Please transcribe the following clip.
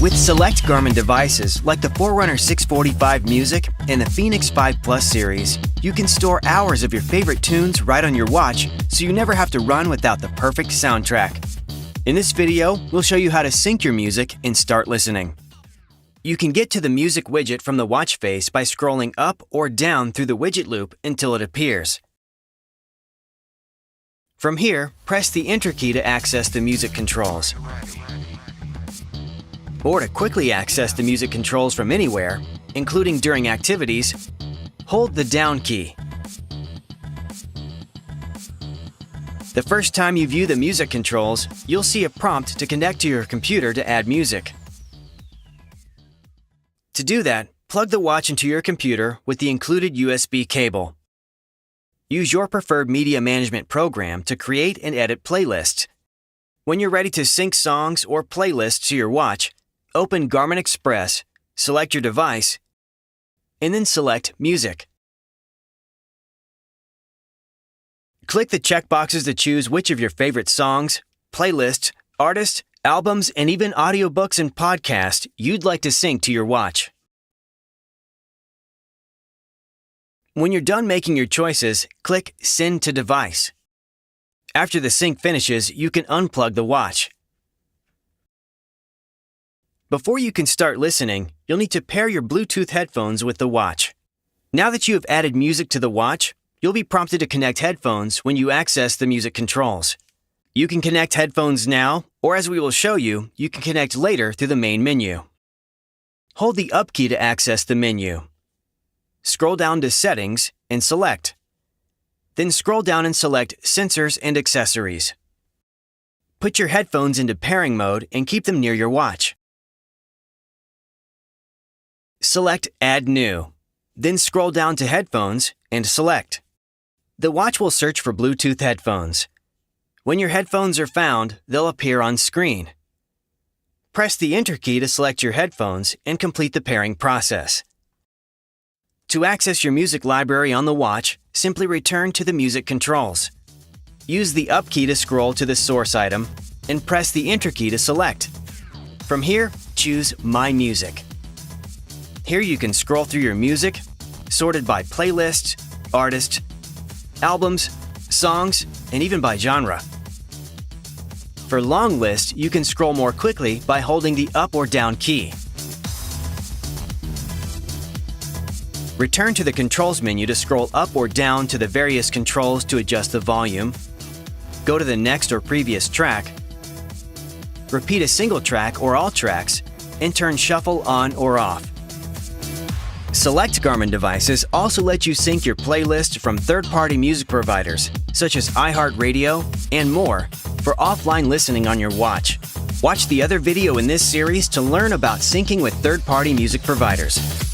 With select Garmin devices like the Forerunner 645 Music and the Fenix 5 Plus series, you can store hours of your favorite tunes right on your watch so you never have to run without the perfect soundtrack. In this video, we'll show you how to sync your music and start listening. You can get to the music widget from the watch face by scrolling up or down through the widget loop until it appears. From here, press the Enter key to access the music controls. Or to quickly access the music controls from anywhere, including during activities, hold the Down key. The first time you view the music controls, you'll see a prompt to connect to your computer to add music. To do that, plug the watch into your computer with the included USB cable. Use your preferred media management program to create and edit playlists. When you're ready to sync songs or playlists to your watch, open Garmin Express, select your device, and then select Music. Click the checkboxes to choose which of your favorite songs, playlists, artists, albums, and even audiobooks and podcasts you'd like to sync to your watch. When you're done making your choices, click Send to Device. After the sync finishes, you can unplug the watch. Before you can start listening, you'll need to pair your Bluetooth headphones with the watch. Now that you have added music to the watch, you'll be prompted to connect headphones when you access the music controls. You can connect headphones now, or as we will show you, you can connect later through the main menu. Hold the Up key to access the menu. Scroll down to Settings and select. Then scroll down and select Sensors and Accessories. Put your headphones into pairing mode and keep them near your watch. Select Add New. Then scroll down to Headphones and select. The watch will search for Bluetooth headphones. When your headphones are found, they'll appear on screen. Press the Enter key to select your headphones and complete the pairing process. To access your music library on the watch, simply return to the music controls. Use the Up key to scroll to the source item and press the Enter key to select. From here, choose My Music. Here you can scroll through your music, sorted by playlist, artist, albums, songs, and even by genre. For long lists, you can scroll more quickly by holding the Up or Down key. Return to the Controls menu to scroll up or down to the various controls to adjust the volume. Go to the next or previous track. Repeat a single track or all tracks, and turn Shuffle on or off. Select Garmin devices also let you sync your playlist from third-party music providers, such as iHeartRadio and more, for offline listening on your watch. Watch the other video in this series to learn about syncing with third-party music providers.